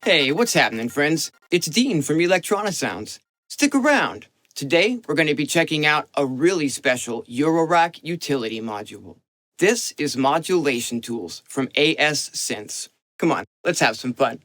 Hey, what's happening, friends? It's Dean from Electronisounds. Stick around. Today, we're going to be checking out a really special eurorack utility module. This is Modulation Tools from AS Synths. Come on, let's have some fun.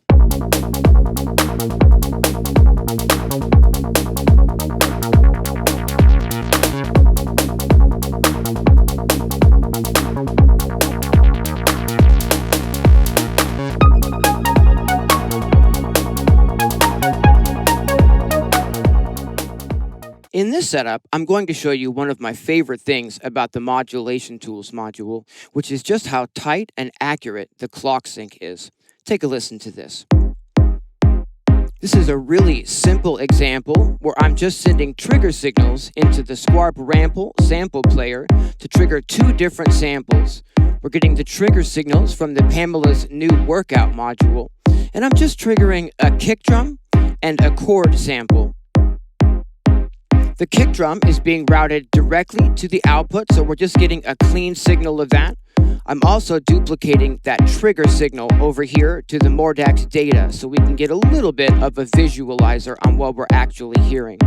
In this setup, I'm going to show you one of my favorite things about the Modulation Tools module, which is just how tight and accurate the clock sync is. Take a listen to this. This is a really simple example where I'm just sending trigger signals into the Squarp Rample sample player to trigger two different samples. We're getting the trigger signals from the Pamela's new workout module, and I'm just triggering a kick drum and a chord sample. The kick drum is being routed directly to the output, so we're just getting a clean signal of that. I'm also duplicating that trigger signal over here to the Mordax data, so we can get a little bit of a visualizer on what we're actually hearing.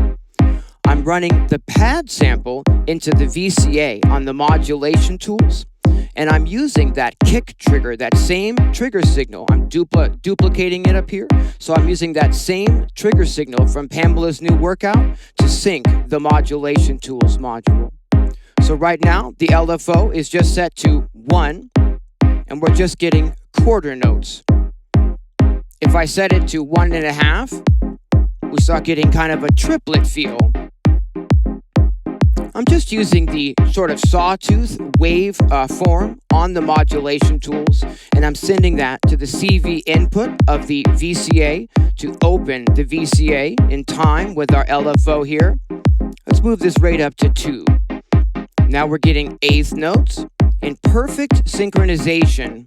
I'm running the pad sample into the VCA on the Modulation Tools, and I'm using that kick trigger, that same trigger signal. I'm duplicating it up here. So I'm using that same trigger signal from Pamela's new workout to sync the Modulation Tools module. So right now, the LFO is just set to 1, and we're just getting quarter notes. If I set it to 1.5, we start getting kind of a triplet feel. I'm just using the sort of sawtooth wave form on the Modulation Tools, and I'm sending that to the CV input of the VCA to open the VCA in time with our LFO here. Let's move this rate up to 2. Now we're getting eighth notes in perfect synchronization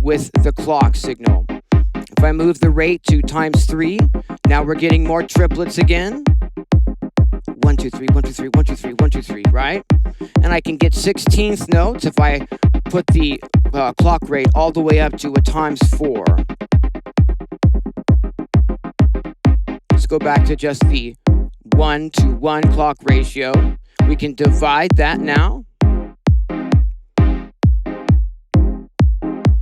with the clock signal. If I move the rate to ×3, now we're getting more triplets again. 1, 2, 3, 1, 2, 3, 1, 2, 3, 1, 2, 3, right? And I can get 16th notes if I put the clock rate all the way up to a ×4. Let's go back to just the 1-to-1 clock ratio. We can divide that now.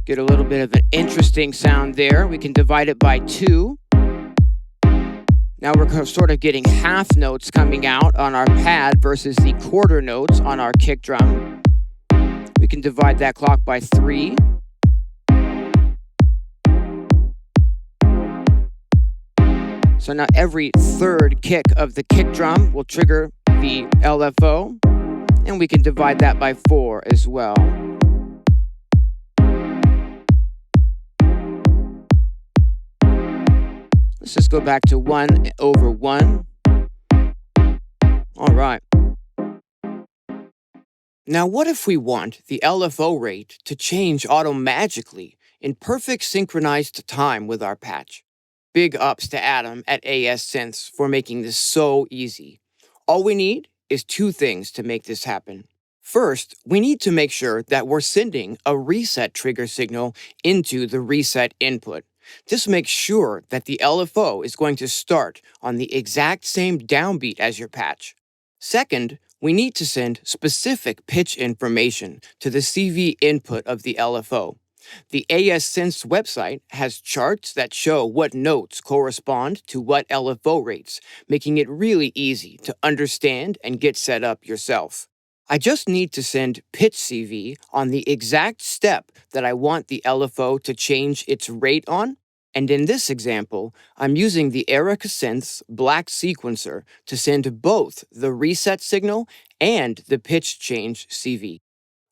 Get a little bit of an interesting sound there. We can divide it by 2. Now we're sort of getting half notes coming out on our pad versus the quarter notes on our kick drum. We can divide that clock by 3. So now every third kick of the kick drum will trigger the LFO, and we can divide that by 4 as well. Let's just go back to 1/1. All right. Now, what if we want the LFO rate to change automagically in perfect synchronized time with our patch? Big ups to Adam at AS Synths for making this so easy. All we need is 2 things to make this happen. First, we need to make sure that we're sending a reset trigger signal into the reset input. This makes sure that the LFO is going to start on the exact same downbeat as your patch. Second, we need to send specific pitch information to the CV input of the LFO. The AS Synths website has charts that show what notes correspond to what LFO rates, making it really easy to understand and get set up yourself. I just need to send pitch CV on the exact step that I want the LFO to change its rate on, and in this example, I'm using the Erica Synths Black Sequencer to send both the reset signal and the pitch change CV.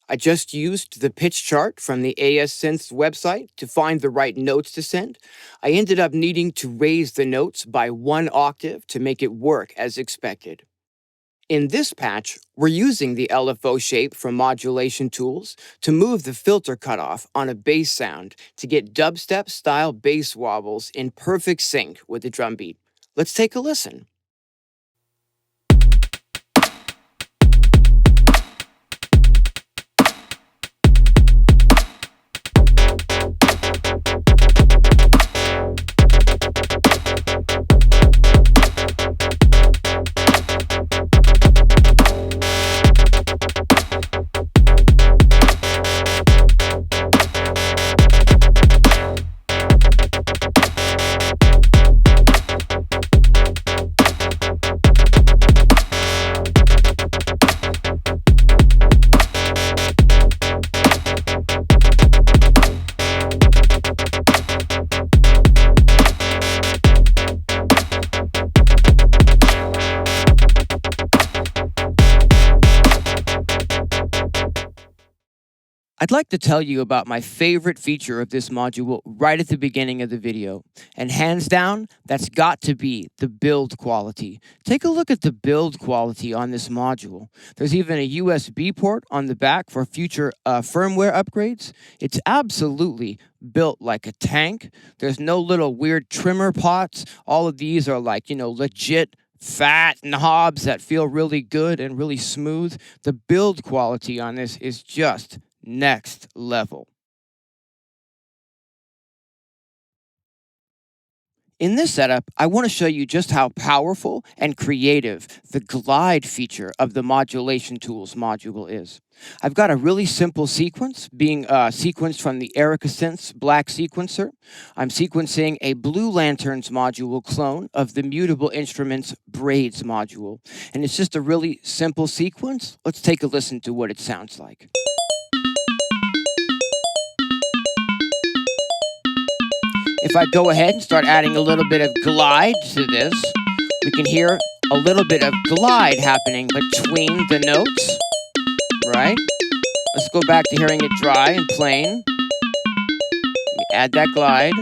I just used the pitch chart from the AS Synths website to find the right notes to send. I ended up needing to raise the notes by 1 octave to make it work as expected. In this patch, we're using the LFO shape from Modulation Tools to move the filter cutoff on a bass sound to get dubstep-style bass wobbles in perfect sync with the drum beat. Let's take a listen. I'd like to tell you about my favorite feature of this module right at the beginning of the video. And hands down, that's got to be the build quality. Take a look at the build quality on this module. There's even a USB port on the back for future firmware upgrades. It's absolutely built like a tank. There's no little weird trimmer pots. All of these are like, legit fat knobs that feel really good and really smooth. The build quality on this is just next level. In this setup, I want to show you just how powerful and creative the glide feature of the Modulation Tools module is. I've got a really simple sequence being sequenced from the Synths Black sequencer. I'm sequencing a Blue Lanterns module clone of the Mutable Instruments Braids module. And it's just a really simple sequence. Let's take a listen to what it sounds like. If I go ahead and start adding a little bit of glide to this, we can hear a little bit of glide happening between the notes, right? Let's go back to hearing it dry and plain. We add that glide.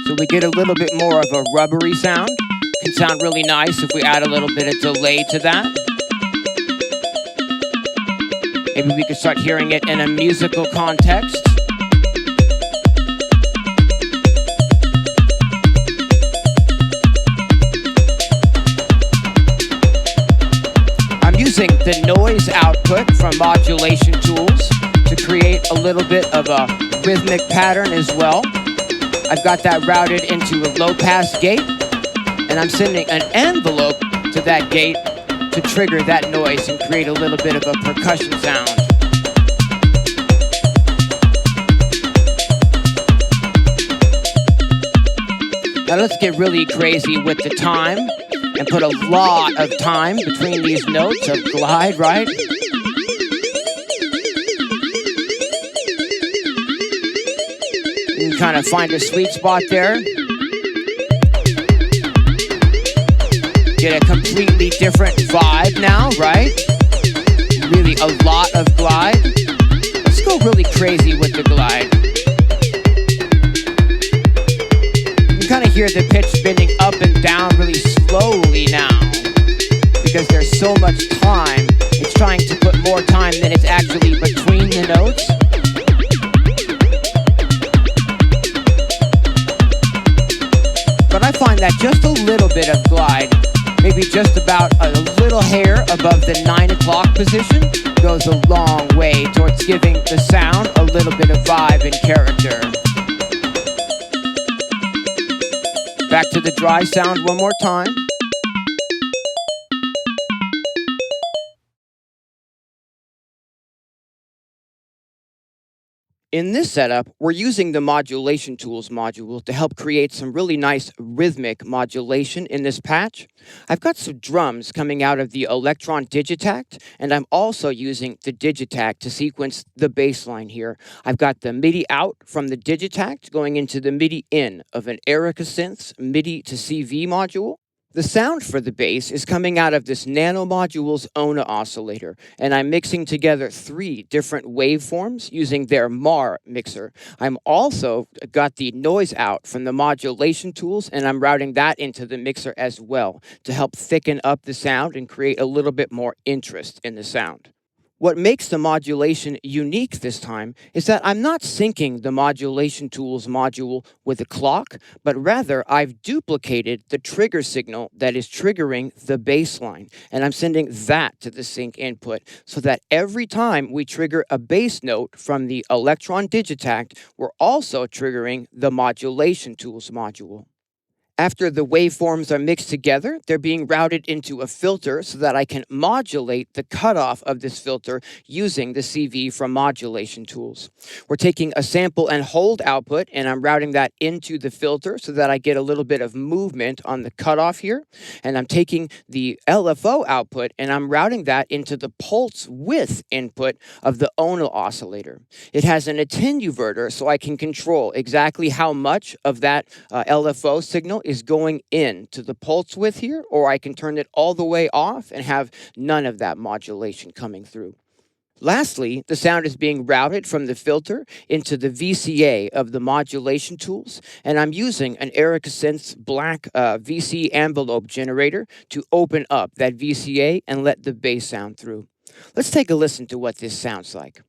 So we get a little bit more of a rubbery sound. It can sound really nice if we add a little bit of delay to that. Maybe we could start hearing it in a musical context. Using the noise output from Modulation Tools to create a little bit of a rhythmic pattern as well. I've got that routed into a low-pass gate, and I'm sending an envelope to that gate to trigger that noise and create a little bit of a percussion sound. Now let's get really crazy with the time and put a lot of time between these notes of glide, right? You can kind of find a sweet spot there. Get a completely different vibe now, right? Really a lot of glide. Let's go really crazy with the glide. You kind of hear the pitch spinning up and down really slowly now because there's so much time. It's trying to put more time than it's actually between the notes. But I find that just a little bit of glide, maybe just about a little hair above the 9 o'clock position, goes a long way towards giving the sound a little bit of vibe and character. Back to the dry sound one more time. In this setup, we're using the Modulation Tools module to help create some really nice rhythmic modulation in this patch. I've got some drums coming out of the Electron Digitact, and I'm also using the Digitact to sequence the bass line here. I've got the MIDI out from the Digitact going into the MIDI in of an Synths MIDI to CV module. The sound for the bass is coming out of this Nano Module's ONA oscillator, and I'm mixing together 3 different waveforms using their MAR mixer. I'm also got the noise out from the Modulation Tools, and I'm routing that into the mixer as well to help thicken up the sound and create a little bit more interest in the sound. What makes the modulation unique this time is that I'm not syncing the Modulation Tools module with a clock, but rather I've duplicated the trigger signal that is triggering the bass line, and I'm sending that to the sync input so that every time we trigger a bass note from the Electron Digitact, we're also triggering the Modulation Tools module. After the waveforms are mixed together, they're being routed into a filter so that I can modulate the cutoff of this filter using the CV from Modulation Tools. We're taking a sample and hold output, and I'm routing that into the filter so that I get a little bit of movement on the cutoff here. And I'm taking the LFO output, and I'm routing that into the pulse width input of the ONA oscillator. It has an attenuverter, so I can control exactly how much of that LFO signal is going in to the pulse width here, or I can turn it all the way off and have none of that modulation coming through. Lastly, the sound is being routed from the filter into the VCA of the modulation tools, and I'm using an Synths black VC envelope generator to open up that VCA and let the bass sound through. Let's take a listen to what this sounds like.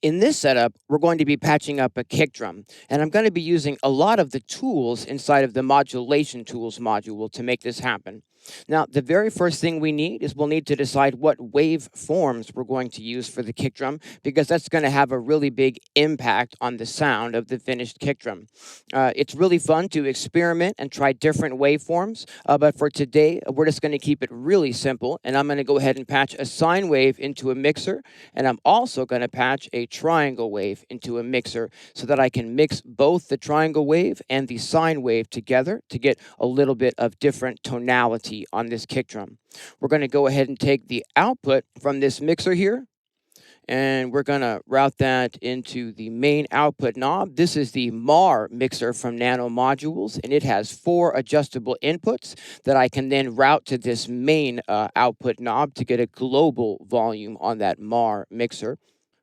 In this setup, we're going to be patching up a kick drum, and I'm going to be using a lot of the tools inside of the modulation tools module to make this happen. Now, the very first thing we need is we'll need to decide what wave forms we're going to use for the kick drum, because that's going to have a really big impact on the sound of the finished kick drum. It's really fun to experiment and try different waveforms, but for today, we're just going to keep it really simple, and I'm going to go ahead and patch a sine wave into a mixer, and I'm also going to patch a triangle wave into a mixer so that I can mix both the triangle wave and the sine wave together to get a little bit of different tonality on this kick drum. We're going to go ahead and take the output from this mixer here, and we're going to route that into the main output knob. This is the MAR mixer from Nano Modules, and it has 4 adjustable inputs that I can then route to this main output knob to get a global volume on that MAR mixer.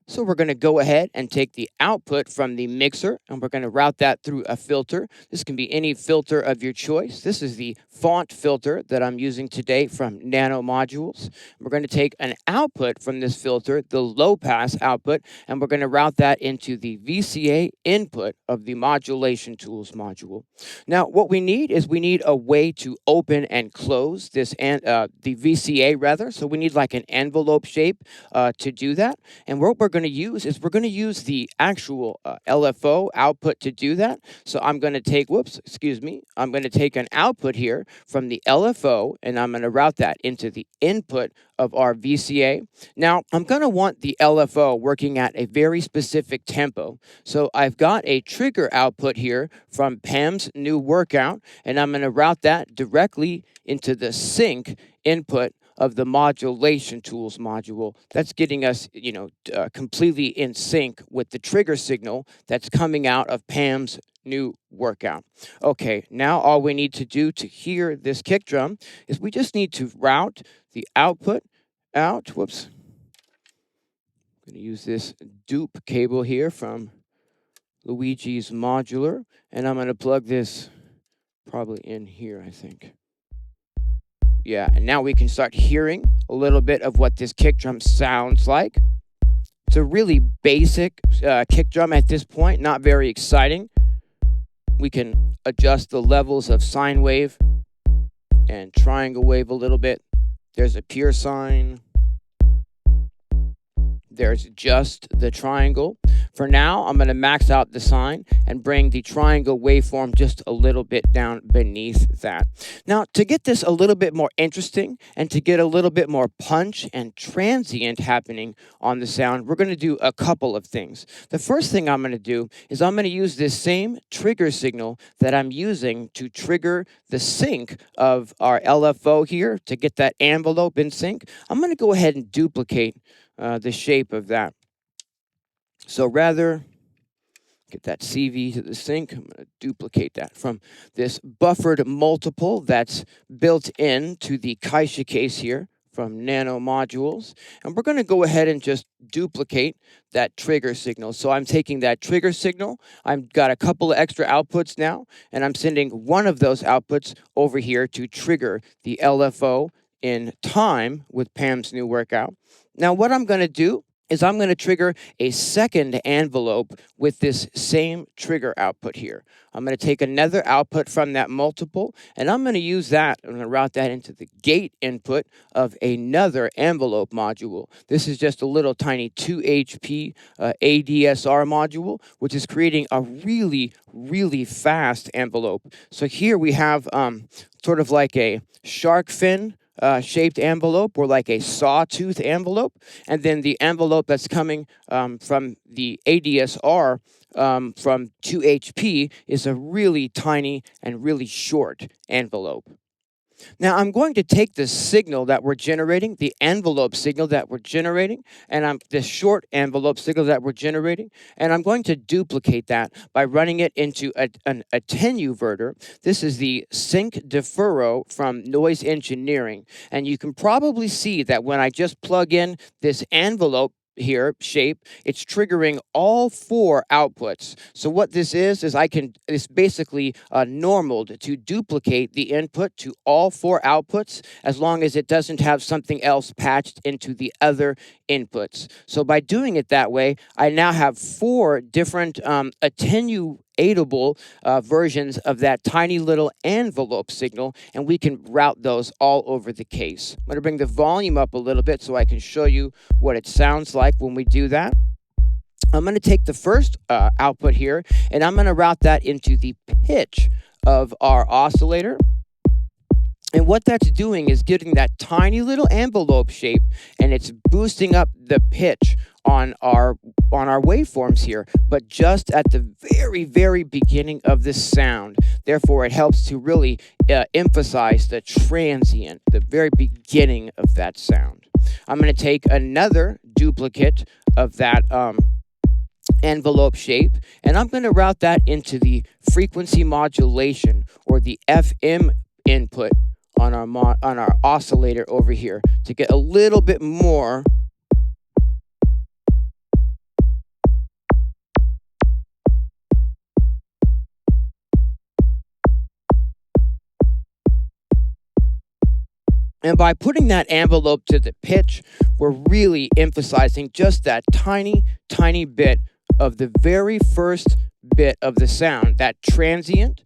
So we're going to go ahead and take the output from the mixer, and we're going to route that through a filter. This can be any filter of your choice. This is the font filter that I'm using today from Nano Modules. We're going to take an output from this filter, the low pass output, and we're going to route that into the VCA input of the modulation tools module. Now, what we need is we need a way to open and close this, the VCA rather. So we need like an envelope shape to do that. And what we're going to use is we're going to use the actual LFO output to do that. So I'm going to take, I'm going to take an output here from the LFO, and I'm going to route that into the input of our VCA. Now, I'm going to want the LFO working at a very specific tempo. So I've got a trigger output here from Pam's new workout, and I'm going to route that directly into the sync input of the modulation tools module. That's getting us, completely in sync with the trigger signal that's coming out of Pam's new workout. Okay, now all we need to do to hear this kick drum is we just need to route the output out. Whoops. I'm going to use this dupe cable here from Luigi's Modular, and I'm going to plug this probably in here, I think. Yeah, and now we can start hearing a little bit of what this kick drum sounds like. It's a really basic kick drum at this point, not very exciting. We can adjust the levels of sine wave and triangle wave a little bit. There's a pure sine. There's just the triangle. For now, I'm going to max out the sine and bring the triangle waveform just a little bit down beneath that. Now, to get this a little bit more interesting and to get a little bit more punch and transient happening on the sound, we're going to do a couple of things. The first thing I'm going to do is I'm going to use this same trigger signal that I'm using to trigger the sync of our LFO here to get that envelope in sync. I'm going to go ahead and duplicate the shape of that. So rather, get that CV to the sync, I'm going to duplicate that from this buffered multiple that's built into the Kaisha case here from Nano Modules. And we're going to go ahead and just duplicate that trigger signal. So I'm taking that trigger signal, I've got a couple of extra outputs now, and I'm sending one of those outputs over here to trigger the LFO in time with Pam's new workout. Now, what I'm going to do is I'm going to trigger a second envelope with this same trigger output here. I'm going to take another output from that multiple, and I'm going to use that. I'm going to route that into the gate input of another envelope module. This is just a little tiny 2 HP ADSR module, which is creating a really, really fast envelope. So here we have sort of like a shark fin shaped envelope, or like a sawtooth envelope, and then the envelope that's coming from the ADSR from 2 HP is a really tiny and really short envelope. Now I'm going to take the signal that we're generating, the envelope signal that we're generating, and the short envelope signal that we're generating, and I'm going to duplicate that by running it into an attenuverter. This is the Sync Deferro from Noise Engineering, and you can probably see that when I just plug in this envelope here shape, it's triggering all 4 outputs. So what this is it's basically normaled to duplicate the input to all 4 outputs, as long as it doesn't have something else patched into the other inputs. So by doing it that way, I now have 4 different attenuatable versions of that tiny little envelope signal, and we can route those all over the case. I'm going to bring the volume up a little bit so I can show you what it sounds like when we do that. I'm going to take the first output here, and I'm going to route that into the pitch of our oscillator. And what that's doing is getting that tiny little envelope shape, and it's boosting up the pitch on our waveforms here, but just at the very, very beginning of the sound. Therefore, it helps to really emphasize the transient, the very beginning of that sound. I'm going to take another duplicate of that envelope shape, and I'm going to route that into the frequency modulation, or the FM input on our oscillator over here, to get a little bit more And by putting that envelope to the pitch, we're really emphasizing just that tiny, tiny bit of the very first bit of the sound, that transient.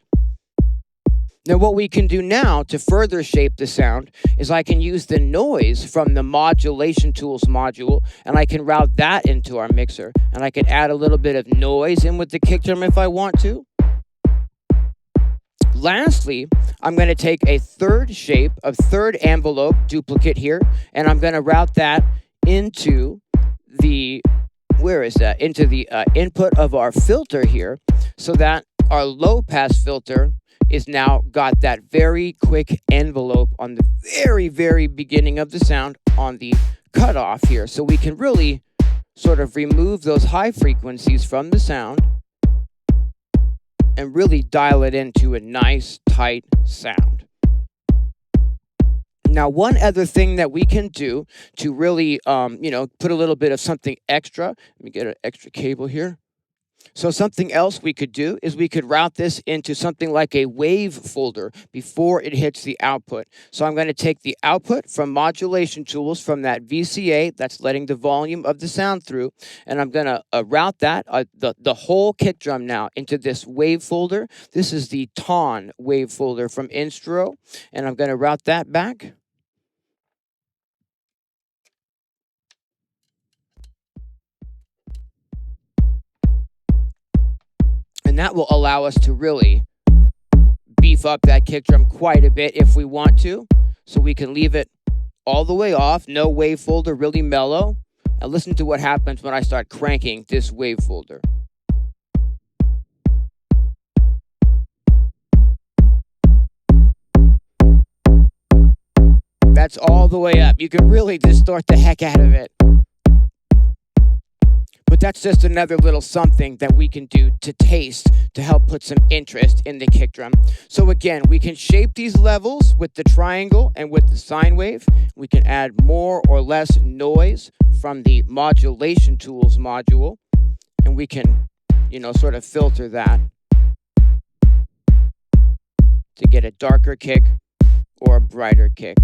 Now, what we can do now to further shape the sound is I can use the noise from the Modulation Tools module, and I can route that into our mixer. And I can add a little bit of noise in with the kick drum if I want to. Lastly, I'm going to take a third shape, a third envelope duplicate here, and I'm going to route that into the, into the input of our filter here, so that our low-pass filter is now got that very quick envelope on the very, very beginning of the sound on the cutoff here. So we can really sort of remove those high frequencies from the sound and really dial it into a nice, tight sound. Now, one other thing that we can do to really, put a little bit of something extra, let me get an extra cable here. So something else we could do is we could route this into something like a wave folder before it hits the output. So I'm going to take the output from Modulation Tools from that VCA that's letting the volume of the sound through, and I'm going to route that, the whole kick drum now, into this wave folder. This is the Ton wave folder from Instro, and I'm going to route that back. And that will allow us to really beef up that kick drum quite a bit if we want to. So we can leave it all the way off, no wave folder, really mellow. And listen to what happens when I start cranking this wave folder. That's all the way up. You can really distort the heck out of it. But that's just another little something that we can do to taste to help put some interest in the kick drum. So again, we can shape these levels with the triangle and with the sine wave. We can add more or less noise from the Modulation Tools module, and we can, sort of filter that to get a darker kick or a brighter kick.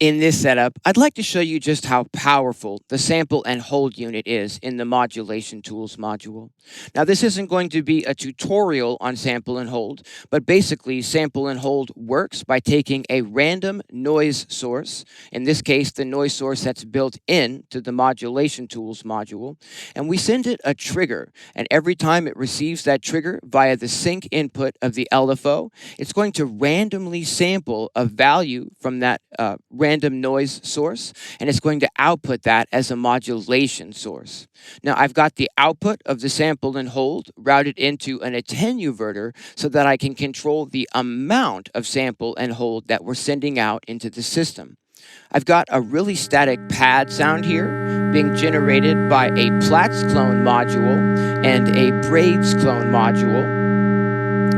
In this setup, I'd like to show you just how powerful the sample and hold unit is in the Modulation Tools module. Now, this isn't going to be a tutorial on sample and hold, but basically sample and hold works by taking a random noise source, in this case the noise source that's built into the Modulation Tools module, and we send it a trigger, and every time it receives that trigger via the sync input of the LFO, it's going to randomly sample a value from that random noise source, and it's going to output that as a modulation source. Now, I've got the output of the sample and hold routed into an attenuverter so that I can control the amount of sample and hold that we're sending out into the system. I've got a really static pad sound here being generated by a Platts clone module and a Braids clone module.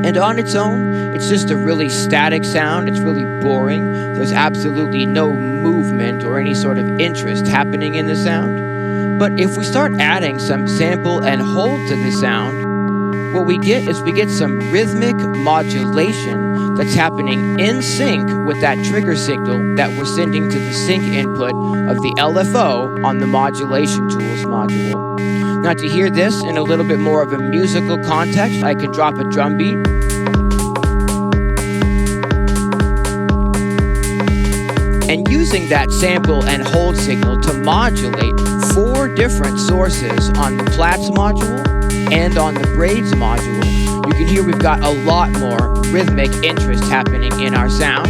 And on its own, it's just a really static sound. It's really boring. There's absolutely no movement or any sort of interest happening in the sound. But if we start adding some sample and hold to the sound, what we get is we get some rhythmic modulation that's happening in sync with that trigger signal that we're sending to the sync input of the LFO on the Modulation Tools module. Now, to hear this in a little bit more of a musical context, I can drop a drum beat. And using that sample and hold signal to modulate 4 different sources on the Platts module and on the Braids module, you can hear we've got a lot more rhythmic interest happening in our sound.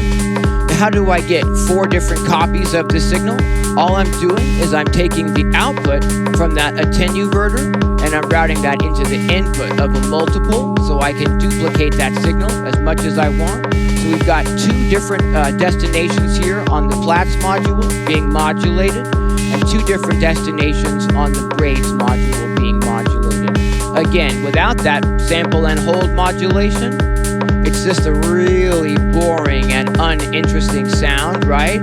Now, how do I get 4 different copies of the signal? All I'm doing is I'm taking the output from that attenuverter and I'm routing that into the input of a multiple so I can duplicate that signal as much as I want. So we've got 2 different destinations here on the Platts module being modulated and 2 different destinations on the Braids module being modulated. Again, without that sample and hold modulation, it's just a really boring and uninteresting sound, right?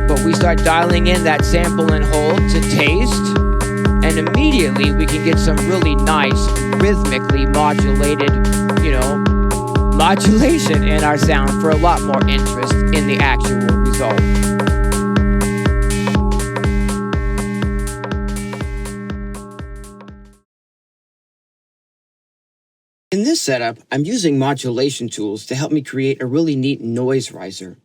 But we start dialing in that sample and hold to taste, and immediately we can get some really nice rhythmically modulated, modulation in our sound for a lot more interest in the actual result. In this setup, I'm using modulation tools to help me create a really neat noise riser.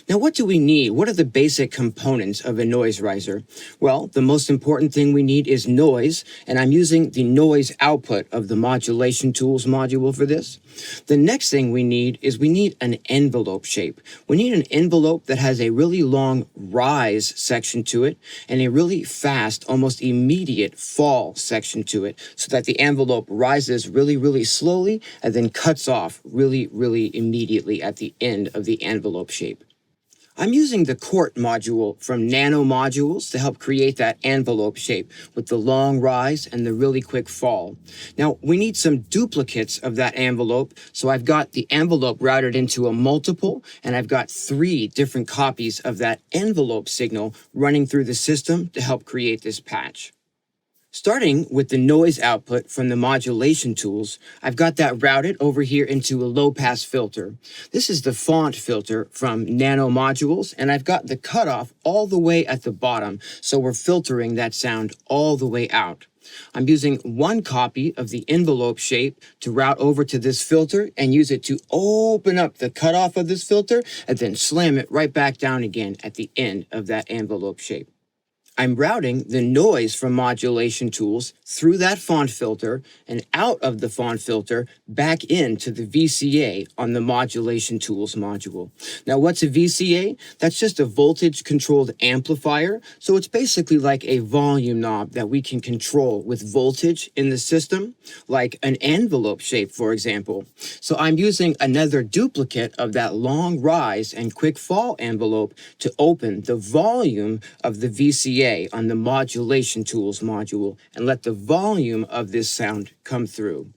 Now, what do we need? What are the basic components of a noise riser? Well, the most important thing we need is noise, and I'm using the noise output of the modulation tools module for this. The next thing we need is an envelope shape. We need an envelope that has a really long rise section to it and a really fast, almost immediate fall section to it so that the envelope rises really, really slowly and then cuts off really, really immediately at the end of the envelope shape. I'm using the Court module from Nano Modules to help create that envelope shape with the long rise and the really quick fall. Now, we need some duplicates of that envelope, so I've got the envelope routed into a multiple, and I've got 3 different copies of that envelope signal running through the system to help create this patch. Starting with the noise output from the modulation tools, I've got that routed over here into a low-pass filter. This is the font filter from Nano Modules, and I've got the cutoff all the way at the bottom, so we're filtering that sound all the way out. I'm using 1 copy of the envelope shape to route over to this filter and use it to open up the cutoff of this filter and then slam it right back down again at the end of that envelope shape. I'm routing the noise from modulation tools through that font filter and out of the font filter back into the VCA on the modulation tools module. Now, what's a VCA? That's just a voltage controlled amplifier. So it's basically like a volume knob that we can control with voltage in the system, like an envelope shape, for example. So I'm using another duplicate of that long rise and quick fall envelope to open the volume of the VCA on the modulation tools module and let the volume of this sound come through.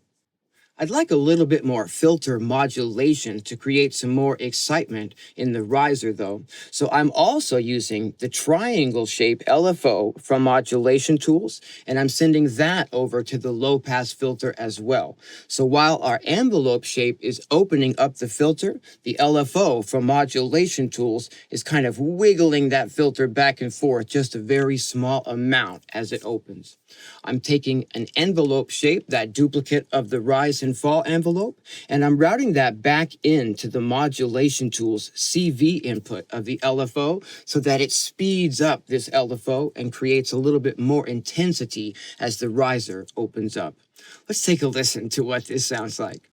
I'd like a little bit more filter modulation to create some more excitement in the riser though. So I'm also using the triangle shape LFO from Modulation Tools, and I'm sending that over to the low pass filter as well. So while our envelope shape is opening up the filter, the LFO from Modulation Tools is kind of wiggling that filter back and forth just a very small amount as it opens. I'm taking an envelope shape, that duplicate of the rise and fall envelope, and I'm routing that back into the Modulation Tools CV input of the LFO so that it speeds up this LFO and creates a little bit more intensity as the riser opens up. Let's take a listen to what this sounds like.